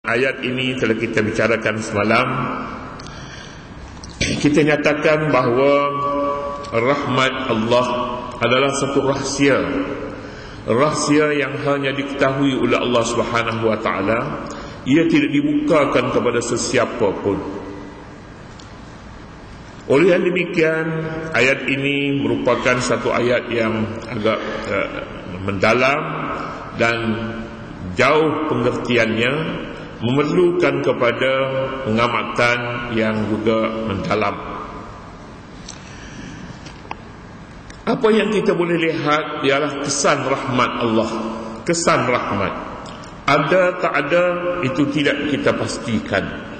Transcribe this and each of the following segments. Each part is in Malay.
Ayat ini telah kita bicarakan semalam. Kita nyatakan bahawa rahmat Allah adalah satu rahsia. Rahsia yang hanya diketahui oleh Allah Subhanahu wa taala. Ia tidak dibukakan kepada sesiapa pun. Oleh yang demikian, ayat ini merupakan satu ayat yang agak mendalam dan jauh pengertiannya, memerlukan kepada pengamatan yang juga mendalam. Apa yang kita boleh lihat ialah kesan rahmat Allah. Kesan rahmat, ada tak ada, itu tidak kita pastikan.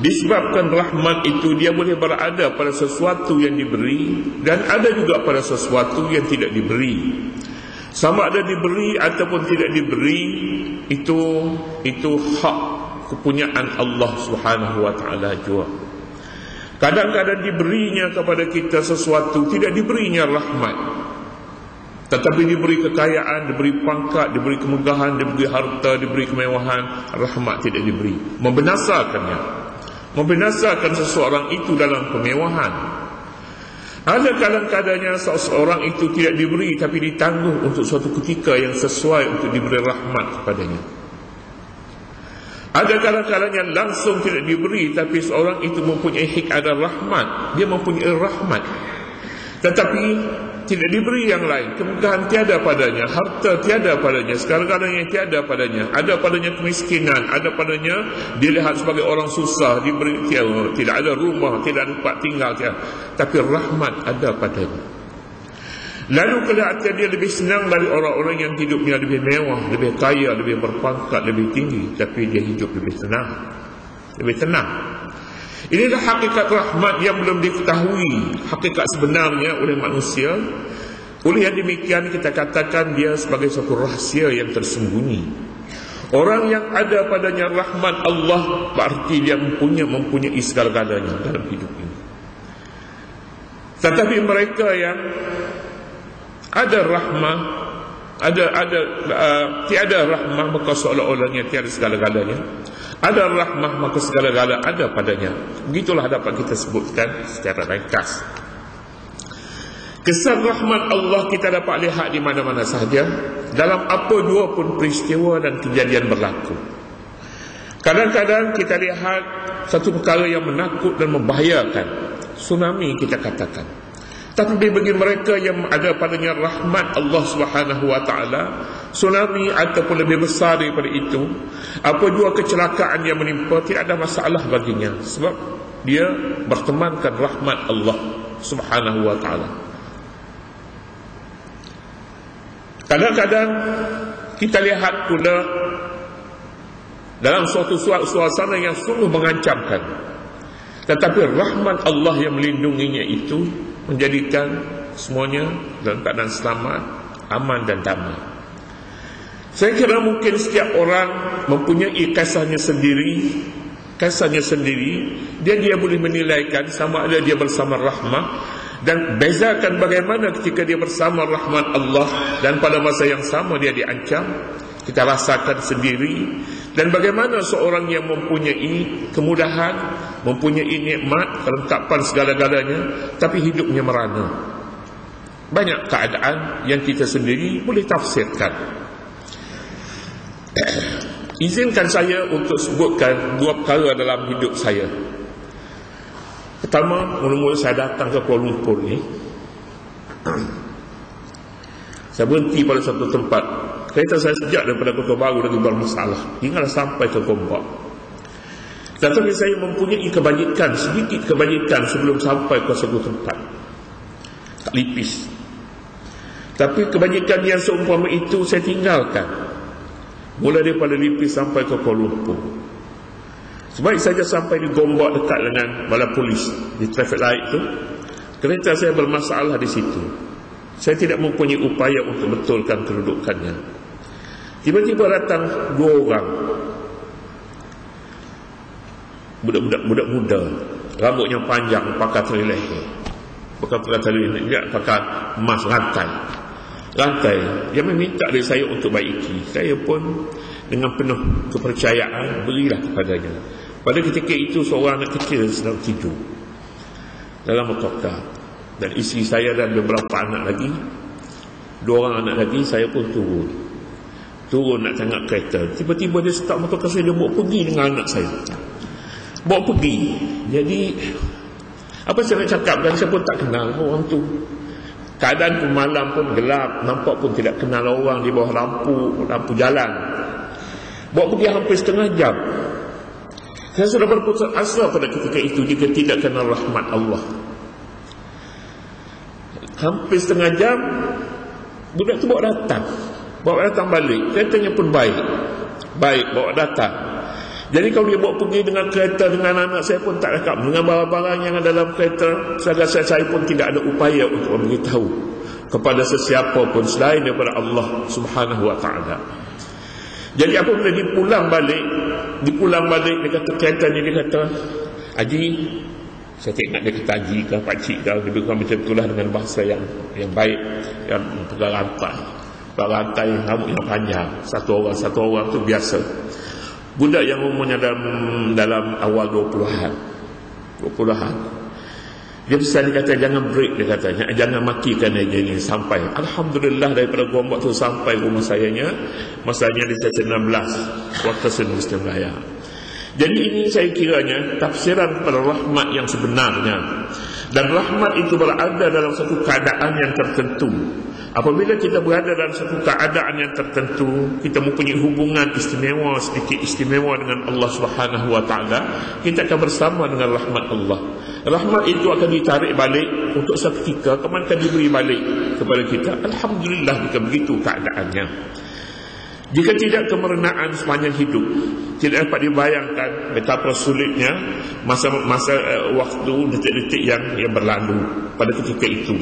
Disebabkan rahmat itu dia boleh berada pada sesuatu yang diberi, dan ada juga pada sesuatu yang tidak diberi. Sama ada diberi ataupun tidak diberi, itu hak kepunyaan Allah Subhanahu wa taala jua. Kadang-kadang diberinya kepada kita sesuatu, tidak diberinya rahmat, tetapi diberi kekayaan, diberi pangkat, diberi kemegahan, diberi harta, diberi kemewahan. Rahmat tidak diberi, membinasakan seseorang itu dalam kemewahan. Ada kadang-kadangnya seseorang itu tidak diberi, tapi ditangguh untuk suatu ketika yang sesuai untuk diberi rahmat kepadanya. Ada kadang-kadangnya langsung tidak diberi, tapi seorang itu mempunyai hikmah rahmat. Dia mempunyai rahmat, tetapi tidak diberi yang lain. Kemudahan tiada padanya, harta tiada padanya, segala-galanya tiada padanya. Ada padanya kemiskinan, ada padanya dilihat sebagai orang susah, diberi tidak ada rumah, tidak ada tempat tinggal, tiada. Tapi rahmat ada padanya. Lalu kelihatan dia lebih senang dari orang-orang yang hidupnya lebih mewah, lebih kaya, lebih berpangkat, lebih tinggi, tapi dia hidup lebih tenang, lebih tenang. Inilah hakikat rahmat yang belum diketahui hakikat sebenarnya oleh manusia. Oleh yang demikian kita katakan dia sebagai satu rahsia yang tersembunyi. Orang yang ada padanya rahmat Allah berarti dia mempunyai segala-galanya dalam hidup ini. Tetapi mereka yang ada rahmah, tiada rahmah, maka seolah-olahnya tiada segala-galanya. Ada rahmah, maka segala-gala ada padanya. Begitulah dapat kita sebutkan secara ringkas. Kesan rahmat Allah kita dapat lihat di mana-mana sahaja, dalam apa jua pun peristiwa dan kejadian berlaku. Kadang-kadang kita lihat satu perkara yang menakut dan membahayakan, tsunami kita katakan. Tapi bagi mereka yang ada padanya rahmat Allah Subhanahu wa taala, tsunami ataupun lebih besar daripada itu, apa jua kecelakaan yang menimpa, tidak ada masalah baginya, sebab dia bertemankan rahmat Allah Subhanahu wa taala. Kadang-kadang kita lihat pula dalam suatu suasana yang sungguh mengancamkan, tetapi rahmat Allah yang melindunginya itu menjadikan semuanya dalam keadaan selamat, aman dan damai. Saya kira mungkin setiap orang mempunyai kisahnya sendiri. Dia boleh menilaikan sama ada dia bersama rahmat, dan bezakan bagaimana ketika dia bersama rahmat Allah dan pada masa yang sama dia diancam. Kita rasakan sendiri. Dan bagaimana seorang yang mempunyai kemudahan, mempunyai nikmat, kelengkapan segala-galanya, tapi hidupnya merana. Banyak keadaan yang kita sendiri boleh tafsirkan. Izinkan saya untuk sebutkan dua perkara dalam hidup saya. Pertama, mula-mula saya datang ke Kuala Lumpur ni, saya berhenti pada satu tempat. Kereta saya sejak daripada Kota Baru lagi bermasalah, hinggalah sampai ke Gombak. Tetapi saya mempunyai kebajikan, sedikit kebajikan sebelum sampai ke satu tempat, tak lipis. Tapi kebajikan yang seumpama itu saya tinggalkan, mula daripada lipis sampai ke Kuala Lumpur. Sebaik saja sampai di Gombak dekat dengan balai polis di traffic light tu, kereta saya bermasalah di situ. Saya tidak mempunyai upaya untuk betulkan kedudukannya. Tiba-tiba datang dua orang, budak muda, rambutnya panjang, pakai tali leher, pakai emas rantai. Dia meminta dari saya untuk baiki. Saya pun dengan penuh kepercayaan, berilah kepadanya. Pada ketika itu seorang anak kecil sedang tidur dalam motorkar, dan isteri saya dan beberapa anak lagi, 2 orang anak lagi. Saya pun turun nak tengok kereta. Tiba-tiba dia start motorkar saya, dia bawa pergi dengan anak saya, bawa pergi. Jadi apa saya nak cakap, dan saya pun tak kenal orang tu. Keadaan pun malam pun gelap, nampak pun tidak kenal orang, di bawah lampu jalan. Bawa pergi hampir setengah jam. Saya sudah berputus asa pada ketika itu jika tidak kenal rahmat Allah. Hampir setengah jam, budak tu bawa datang balik. Keretanya pun baik, bawa datang. Jadi kalau dia bawa pergi dengan kereta dengan anak, saya pun tak rakam dengan barang-barang yang ada dalam kereta. Saya pun tidak ada upaya untuk memberitahu kepada sesiapa pun selain daripada Allah Subhanahu wa ta'ala. Jadi apabila dipulang balik, dia kata kereta ni, dia kata, Haji, saya tak ingat dia kata Haji ke pakcik ke, dia bukan macam itulah dengan bahasa yang baik, yang pegang rantai rambut yang panjang, satu orang tu biasa. Budak yang umurnya dalam awal 20-an. Dia pesan, dia kata jangan break, dia katanya, jangan matikan dia ini sampai. Alhamdulillah daripada Gombak tu sampai rumah sayanya, masanya di 16 waktu Muslim Raya. Jadi ini saya kiranya tafsiran kepada rahmat yang sebenarnya. Dan rahmat itu berada dalam satu keadaan yang tertentu. Apabila kita berada dalam satu keadaan yang tertentu, kita mempunyai hubungan istimewa, sedikit istimewa dengan Allah Subhanahu wa ta'ala, kita akan bersama dengan rahmat Allah. Rahmat itu akan ditarik balik untuk seketika, kemudian akan diberi balik kepada kita. Alhamdulillah jika begitu keadaannya. Jika tidak, kemerenaan sepanjang hidup. Tidak dapat dibayangkan betapa sulitnya masa waktu, detik-detik yang berlalu pada ketika itu.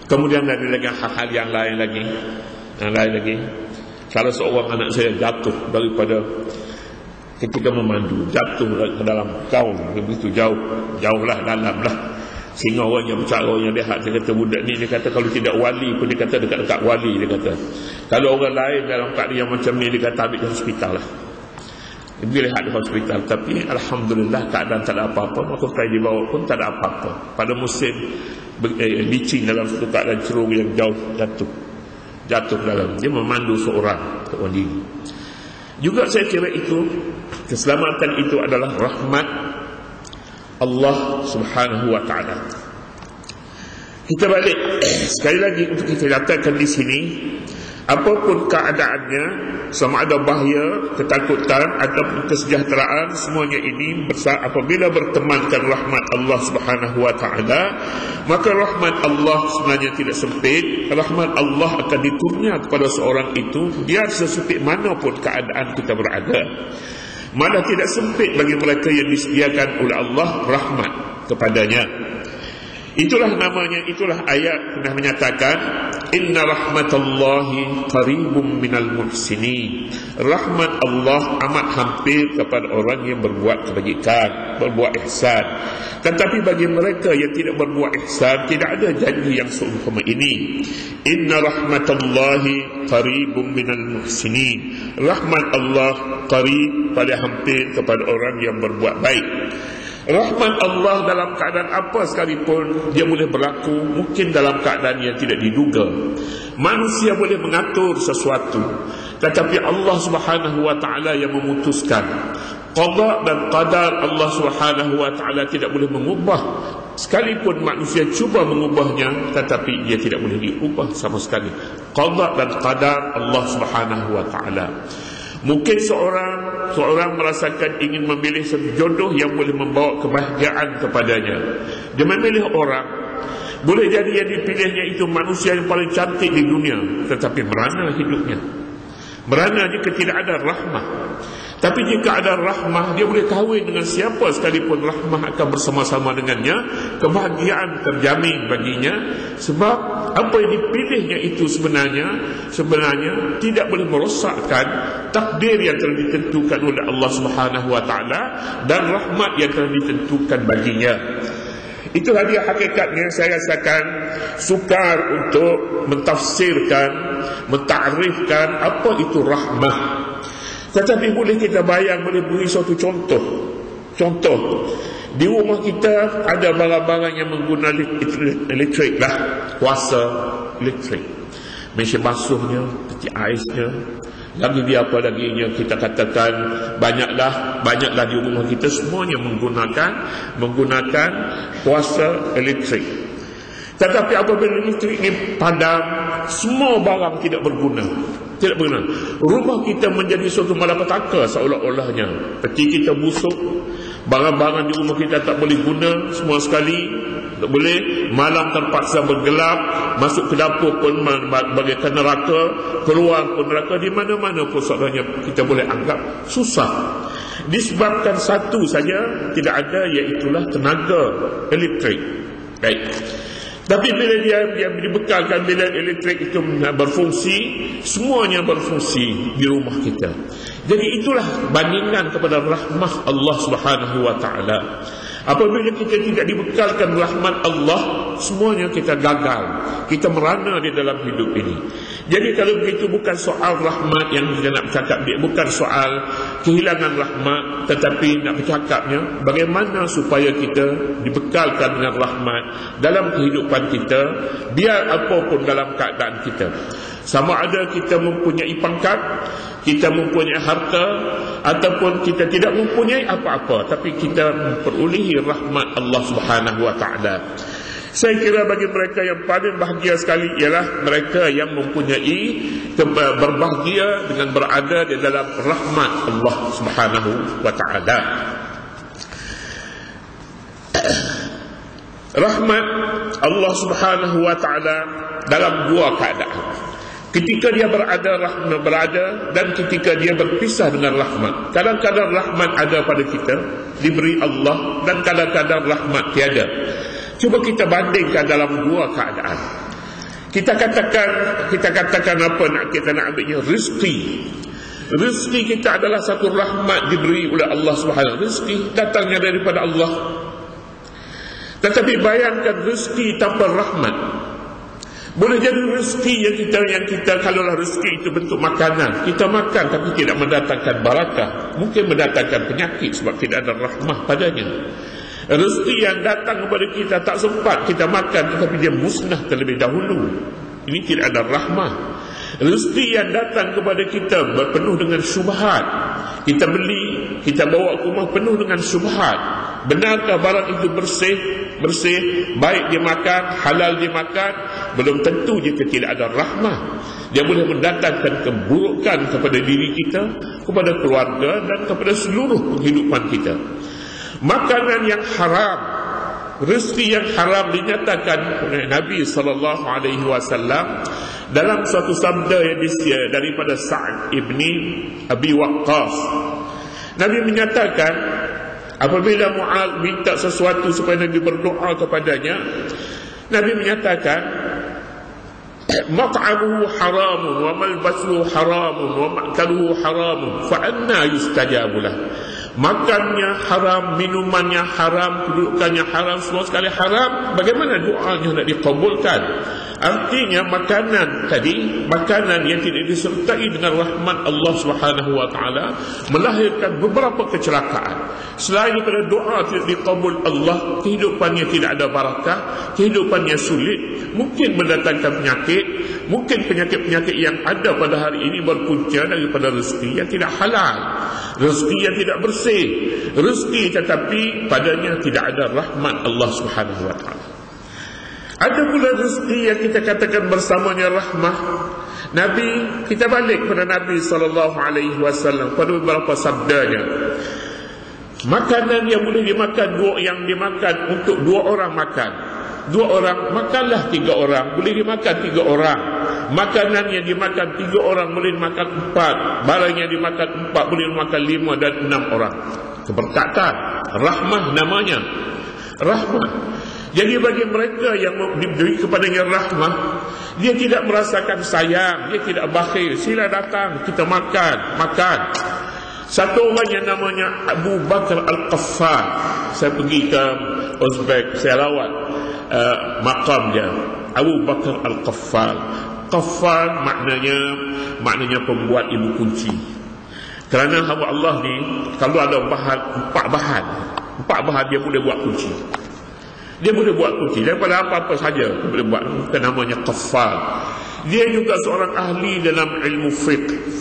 Kemudian ada lagi hal-hal yang lain lagi. Salah seorang anak saya jatuh daripada ketika memandu, jatuh ke dalam kaum begitu jauhlah, dalamlah. Sehingga orang yang bercara, orang yang lihat, dia kata budak ni, dia kata kalau tidak wali pun, dia kata dekat-dekat wali, dia kata. Kalau orang lain dalam keadaan yang macam ni, dia kata ambil ke hospital lah. Dia lihat di hospital. Tapi Alhamdulillah keadaan tak ada apa-apa. Maka saya dibawa pun tak ada apa-apa. Pada musim licin, dalam satu keadaan cerung yang jauh, jatuh dalam. Dia memandu seorang diri. Juga saya kira itu, keselamatan itu adalah rahmat Allah Subhanahu wa ta'ala. Kita balik sekali lagi untuk kita nyatakan di sini, apapun keadaannya, sama ada bahaya, ketakutan ataupun kesejahteraan, semuanya ini apabila bertemankan rahmat Allah Subhanahu wa ta'ala, maka rahmat Allah sebenarnya tidak sempit. Rahmat Allah akan diturunkan kepada seorang itu biar sesempit manapun keadaan kita berada. Malah tidak sempit bagi mereka yang disediakan oleh Allah rahmat kepadanya. Itulah namanya, itulah ayat sudah menyatakan inna rahmatallahi qaribum minal muhsinin. Rahmat Allah amat hampir kepada orang yang berbuat kebajikan, berbuat ihsan. Tetapi bagi mereka yang tidak berbuat ihsan, tidak ada janji yang seumpama ini. Inna rahmatallahi qaribum minal muhsinin. Rahmat Allah qarib, pada hampir kepada orang yang berbuat baik. Rahmat Allah dalam keadaan apa sekalipun dia boleh berlaku, mungkin dalam keadaan yang tidak diduga. Manusia boleh mengatur sesuatu, tetapi Allah Subhanahu wa ta'ala yang memutuskan. Qada dan qadar Allah Subhanahu wa ta'ala tidak boleh mengubah. Sekalipun manusia cuba mengubahnya, tetapi dia tidak boleh diubah sama sekali. Qada dan qadar Allah Subhanahu wa ta'ala. Mungkin seorang merasakan ingin memilih satu jodoh yang boleh membawa kebahagiaan kepadanya. Dia memilih orang, boleh jadi yang dipilihnya itu manusia yang paling cantik di dunia, tetapi merana hidupnya, merana jika tidak ada rahmah. Tapi jika ada rahmah, dia boleh kahwin dengan siapa sekalipun, rahmah akan bersama-sama dengannya, kebahagiaan terjamin baginya. Sebab apa yang dipilihnya itu sebenarnya tidak boleh merosakkan takdir yang telah ditentukan oleh Allah Subhanahu wa ta'ala dan rahmat yang telah ditentukan baginya. Itulah dia hakikatnya. Saya rasakan sukar untuk mentafsirkan, mentarifkan apa itu rahmah. Tetapi boleh kita bayang, boleh beri suatu contoh. Di rumah kita ada barang-barang yang menggunakan elektrik lah, kuasa elektrik. Mesin basuhnya, peti aisnya, lagi dia apa laginya, kita katakan banyaklah di rumah kita semuanya menggunakan kuasa elektrik. Tetapi apabila elektrik ini padam, semua barang tidak berguna. Rumah kita menjadi suatu malapetaka seolah-olahnya. Peti kita busuk, barang-barang di rumah kita tak boleh guna semua sekali, tak boleh. Malam terpaksa bergelap, masuk ke dapur pun bagaikan neraka, keluar pun neraka. Di mana-mana pun sebenarnya kita boleh anggap susah. Disebabkan satu saja tidak ada, iaitulah tenaga elektrik. Baik. Tapi bila dia dibekalkan, bila elektrik itu berfungsi, semuanya berfungsi di rumah kita. Jadi itulah bandingan kepada rahmah Allah Subhanahu wa taala. Apabila kita tidak dibekalkan rahmat Allah, semuanya kita gagal, kita merana di dalam hidup ini. Jadi kalau begitu, bukan soal rahmat yang kita nak bercakap, bukan soal kehilangan rahmat, tetapi nak bercakapnya bagaimana supaya kita dibekalkan dengan rahmat dalam kehidupan kita, biar apapun dalam keadaan kita. Sama ada kita mempunyai pangkat, kita mempunyai harta, ataupun kita tidak mempunyai apa-apa, tapi kita memperolehi rahmat Allah Subhanahu wa taala. Saya kira bagi mereka yang paling bahagia sekali ialah mereka yang mempunyai berbahagia dengan berada di dalam rahmat Allah Subhanahu wa taala. Rahmat Allah Subhanahu wa taala dalam dua keadaan. Ketika dia berada dan ketika dia berpisah dengan rahmat. Kadang-kadang rahmat ada pada kita, diberi Allah, dan kadang-kadang rahmat tiada. Cuba kita bandingkan dalam dua keadaan. Kita katakan apa kita nak ambilnya, rezeki. Rezeki kita adalah satu rahmat diberi oleh Allah Subhanahu. Rezeki datangnya daripada Allah. Tetapi bayangkan rezeki tanpa rahmat. Boleh jadi rezeki yang kita kalaulah rezeki itu bentuk makanan, kita makan tapi tidak mendatangkan barakah, mungkin mendatangkan penyakit sebab tidak ada rahmah padanya. Rezeki yang datang kepada kita tak sempat kita makan, tetapi dia musnah terlebih dahulu, ini tidak ada rahmah. Rezeki yang datang kepada kita penuh dengan syubhat, kita beli, kita bawa ke rumah penuh dengan syubhat. Benarkah barang itu bersih, baik dimakan, halal dimakan? Belum tentu jika tidak ada rahmah. Dia boleh mendatangkan keburukan kepada diri kita, kepada keluarga, dan kepada seluruh kehidupan kita. Makanan yang haram, rezeki yang haram dinyatakan oleh Nabi SAW dalam suatu sabda yang daripada Sa'ad ibni Abi Waqqas. Nabi menyatakan, apabila Mu'adz minta sesuatu supaya Nabi berdoa kepadanya, Nabi menyatakan, mat'amuhu haramun wa malbasuhu haramun wa ma'kaluhu haramun fa anna yustajabu lah. Makannya haram, minumannya haram, kedudukannya haram, semua sekali haram. Bagaimana doanya nak dikabulkan? Artinya makanan tadi, makanan yang tidak disertai dengan rahmat Allah Subhanahu wa taala melahirkan beberapa kecelakaan. Selain daripada doa tidak dikabul Allah, kehidupannya tidak ada barakah, kehidupannya sulit, mungkin mendatangkan penyakit, mungkin penyakit-penyakit yang ada pada hari ini berpunca daripada rezeki yang tidak halal, rezeki yang tidak bersih, rezeki tetapi padanya tidak ada rahmat Allah Subhanahu wa taala. Ada pula rezeki yang kita katakan bersamanya rahmah. Nabi, kita balik pada Nabi SAW pada beberapa sabdanya. Makanan yang boleh dimakan, yang dimakan untuk 2 orang makan. 2 orang, makanlah 3 orang, boleh dimakan 3 orang. Makanan yang dimakan 3 orang boleh dimakan 4. Barang yang dimakan 4 boleh dimakan 5 dan 6 orang. Keberkatan, rahmah namanya. Rahmah. Jadi bagi mereka yang diberi kepadanya rahmah, dia tidak merasakan sayang, dia tidak bakhil. Sila datang, kita makan. Satu orang yang namanya Abu Bakar Al-Qaffal, saya pergi ke Uzbek, saya rawat maqam dia. Abu Bakar Al-Qaffal. Qaffal maknanya pembuat ibu kunci. Kerana hamba Allah ni, kalau ada empat bahan dia boleh buat kunci. Dia boleh buat kunci daripada apa-apa saja dia boleh buat. Itu namanya qaffal. Dia juga seorang ahli dalam ilmu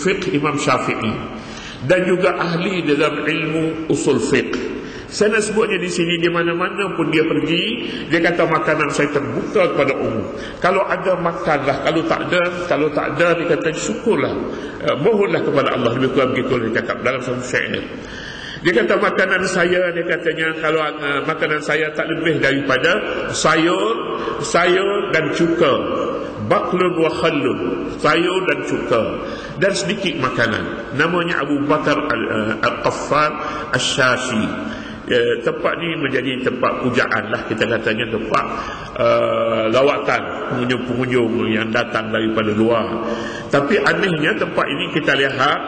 fiqh Imam Syafi'i, dan juga ahli dalam ilmu usul fiqh. Saya nak sebutnya di sini, di mana-mana pun dia pergi, dia kata makanan saya terbuka kepada umum. Kalau ada makanlah, kalau tak ada dia kata syukurlah, mohonlah kepada Allah. Lebih kurang begitu dia cakap dalam satu syair. Dia kata makanan saya, dia katanya kalau makanan saya tak lebih daripada sayur dan cuka, baklun wa khallun, sayur dan cuka, dan sedikit makanan. Namanya Abu Bakar Al-Qaffal Asy-Syashi. Tempat ni menjadi tempat pujaan lah, kita katanya tempat lawatan pengunjung-pengunjung yang datang daripada luar. Tapi anehnya tempat ini kita lihat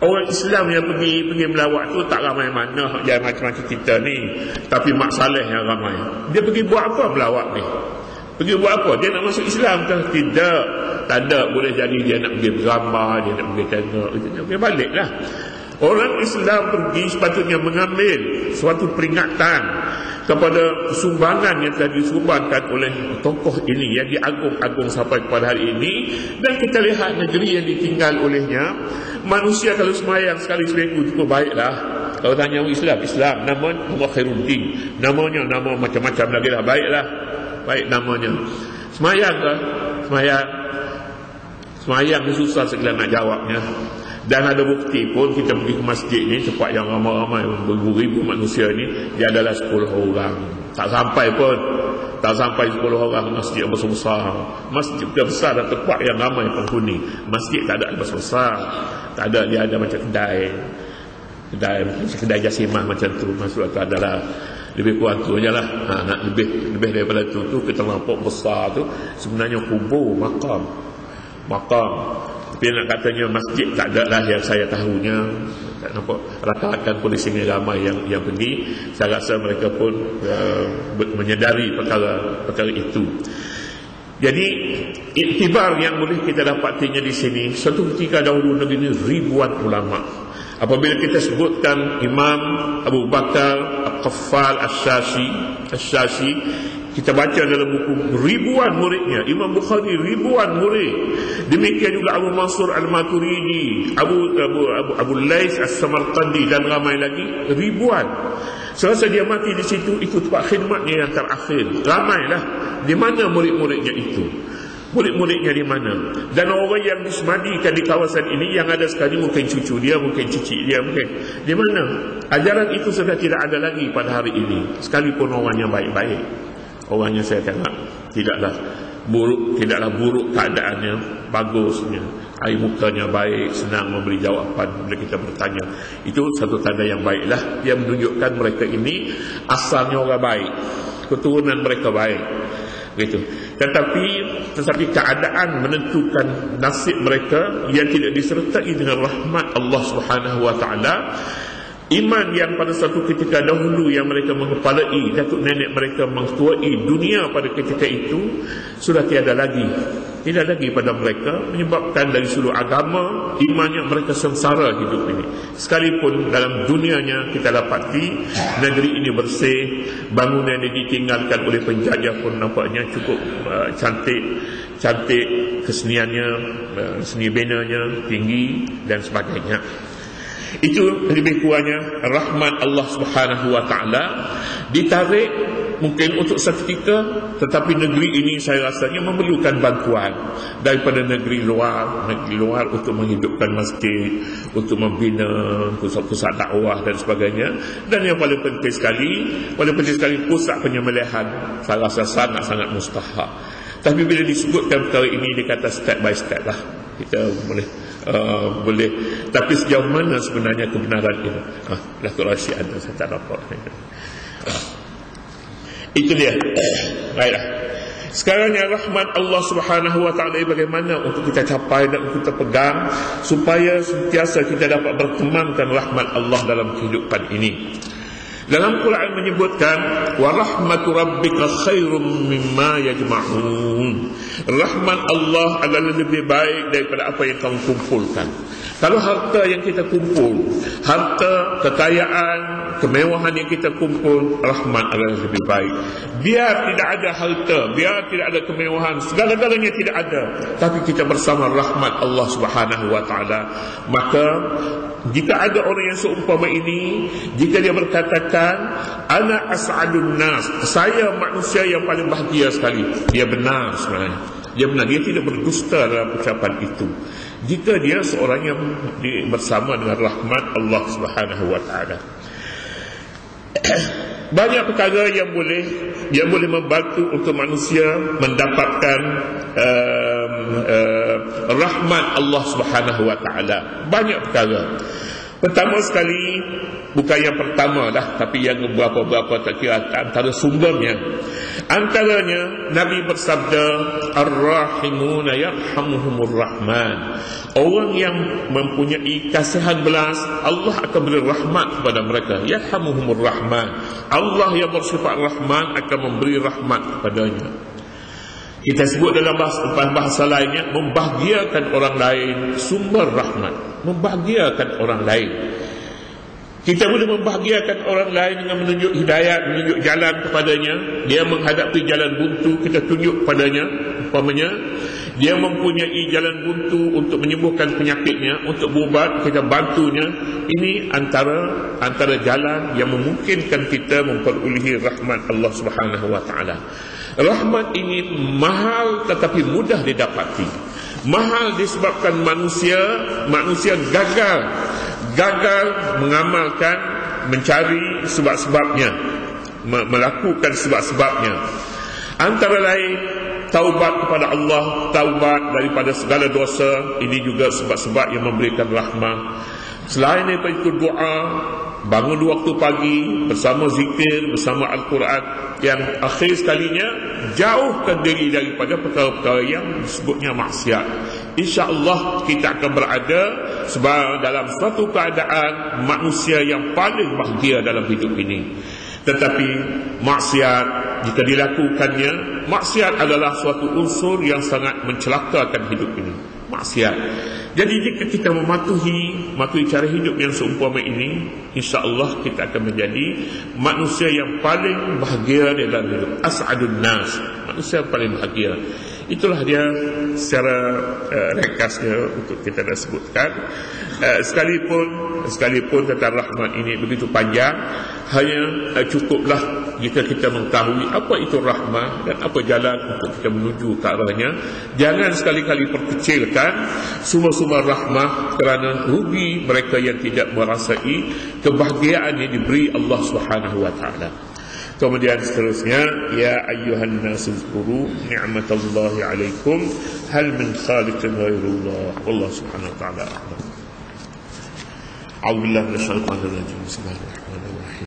orang Islam yang pergi melawat tu tak ramai mana jangan macam-macam kita ni. Tapi Mak Saleh yang ramai. Dia pergi buat apa melawat ni? Pergi buat apa? Dia nak masuk Islam kan? Tidak. Tak ada. Boleh jadi dia nak pergi beramah, dia nak pergi tengok, dia pergi balik lah. Orang Islam pergi sepatutnya mengambil suatu peringatan kepada sumbangan yang telah disumbangkan oleh tokoh ini yang diagung-agung sampai kepada hari ini. Dan kita lihat negeri yang ditinggal olehnya, manusia kalau semayang sekali seminggu cukup baiklah. Kalau tanya orang Islam nama Khairuddin, namanya nama macam-macam lagi lah, baiklah, baik namanya. Semayang ke? Semayang ni susah segala nak jawabnya. Dan ada bukti pun, kita pergi ke masjid ni, tempat yang ramai-ramai beribu-ribu manusia ni, dia adalah 10 orang. Tak sampai 10 orang masjid yang besar-besar. Masjid besar dan tempat yang ramai penghuni. Masjid tak ada besar-besar. Tak ada, dia ada macam kedai jasimah macam tu. Maksud tu adalah lebih kurang tu je lah. Nak lebih daripada tu kita nampak besar tu sebenarnya kubur, makam. Tapi nak katanya masjid tak ada lah yang saya tahunya. Tak nampak rakan-rakan pun di sini ramai yang pergi. Saya rasa mereka pun menyedari perkara itu. Jadi iktibar yang boleh kita dapatinya di sini, suatu ketika dahulu negeri ini ribuan ulama. Apabila kita sebutkan Imam Abu Bakar Al-Qaffal Asy-Syashi, kita baca dalam buku ribuan muridnya. Imam Bukhari ribuan murid. Demikian juga Abu Mansur Al-Maturidi, Abu Lais As-Samarqandi, dan ramai lagi ribuan. Selasa dia mati di situ, itu tempat khidmatnya yang terakhir. Ramailah. Di mana murid-muridnya itu? Murid-muridnya di mana? Dan orang yang disemadikan di kawasan ini, yang ada sekali mungkin cucu dia, mungkin cicit dia, mungkin di mana? Ajaran itu sudah tidak ada lagi pada hari ini. Sekalipun orangnya baik-baik, orangnya saya tengok tidaklah buruk keadaannya, bagusnya, air mukanya baik, senang memberi jawapan bila kita bertanya. Itu satu tanda yang baiklah. Dia menunjukkan mereka ini asalnya orang baik, keturunan mereka baik gitu. Tetapi keadaan menentukan nasib mereka yang tidak disertai dengan rahmat Allah Subhanahu wa taala. Iman yang pada suatu ketika dahulu yang mereka mengepalai, datuk nenek mereka mengtuai dunia pada ketika itu, sudah tiada lagi pada mereka, menyebabkan dari seluruh agama, imannya mereka sengsara hidup ini. Sekalipun dalam dunianya kita dapati negeri ini bersih, bangunan yang ditinggalkan oleh penjajah pun nampaknya cukup cantik keseniannya, seni benanya tinggi dan sebagainya. Itu lebih kurangnya rahmat Allah Subhanahu wa taala ditarik mungkin untuk seketika, tetapi negeri ini saya rasanya memerlukan bantuan daripada negeri luar untuk menghidupkan masjid, untuk membina pusat-pusat dakwah dan sebagainya. Dan yang paling penting sekali pusat penyembelihan, saya rasa sangat-sangat mustahak. Tapi bila disebutkan perkara ini, dia kata step by step lah. Kita boleh. Tapi sejauh mana sebenarnya kebenaran ini? Datuk Rashid ada, saya tak dapat. Itu dia. Baiklah. Sekarang yang rahmat Allah Subhanahu wa taala bagaimana untuk kita capai dan untuk kita pegang supaya sentiasa kita dapat berkembangkan rahmat Allah dalam kehidupan ini. Dalam Quran menyebutkan wa rahmatu rabbika khairum mimma yajma'un. Rahmat Allah adalah lebih baik daripada apa yang kamu kumpulkan. Kalau harta yang kita kumpul, harta, kekayaan, kemewahan yang kita kumpul, rahmat adalah lebih baik. Biar tidak ada harta, biar tidak ada kemewahan, segala-galanya tidak ada, tapi kita bersama rahmat Allah Subhanahu wa ta'ala, maka jika ada orang yang seumpama ini, jika dia berkatakan ana as'adun nas, saya manusia yang paling bahagia sekali, dia benar sebenarnya. Dia benar, dia tidak berdusta dalam ucapan itu. Jika dia seorang yang bersama dengan rahmat Allah Subhanahu wa ta'ala. Banyak perkara yang boleh membantu untuk manusia mendapatkan rahmat Allah Subhanahu wa ta'ala. Banyak perkara. Pertama sekali, bukan yang pertama dah, tapi yang berapa-berapa tak kira antara sumbernya. Antaranya Nabi bersabda, Ar-Rahimuna yarhamuhumur Rahman. Orang yang mempunyai kasihan belas, Allah akan beri rahmat kepada mereka. Yarhamuhumur Rahman. Allah yang bersifat Rahman akan memberi rahmat kepadanya. Kita sebut dalam bahasa lainnya, membahagiakan orang lain, sumber rahmat. Membahagiakan orang lain. Kita boleh membahagiakan orang lain dengan menunjuk hidayat, menunjuk jalan kepadanya. Dia menghadapi jalan buntu, kita tunjuk kepadanya. Umpamanya, dia mempunyai jalan buntu untuk menyembuhkan penyakitnya, untuk berubat, kita bantunya. Ini antara jalan yang memungkinkan kita memperolehi rahmat Allah Subhanahu wa ta'ala. Rahmat ini mahal tetapi mudah didapati. Mahal disebabkan manusia gagal mengamalkan, mencari sebab-sebabnya, melakukan sebab-sebabnya. Antara lain taubat kepada Allah, taubat daripada segala dosa. Ini juga sebab-sebab yang memberikan rahmat. Selain daripada itu, doa, bangun waktu pagi bersama zikir, bersama Al-Quran. Yang akhir sekalinya, jauhkan diri daripada perkara-perkara yang disebutnya maksiat. InsyaAllah kita akan berada dalam suatu keadaan manusia yang paling bahagia dalam hidup ini. Tetapi maksiat, jika dilakukannya, maksiat adalah suatu unsur yang sangat mencelakakan hidup ini. Maksiat. Jadi jika kita mematuhi cara hidup yang seumpama ini, insya-Allah kita akan menjadi manusia yang paling bahagia dalam hidup. As'adun nas, manusia yang paling bahagia. Itulah dia secara ringkasnya untuk kita dah sebutkan. Sekalipun tentang rahmat ini begitu panjang, hanya cukuplah jika kita mengetahui apa itu rahmat dan apa jalan untuk kita menuju ke arahnya. Jangan sekali-kali perkecilkan sumber-sumber rahmat, kerana rugi mereka yang tidak merasai kebahagiaan yang diberi Allah Subhanahu wa ta'ala. Kemudian seterusnya, ya ayyuhan nasu zkuru ni'matallahi alaikum hal min khaliqin ghairullah wallahu subhanahu wa ta'ala a'lam. A'udzubillahi minasyaitonir rajim. Bismillahirrahmanirrahim.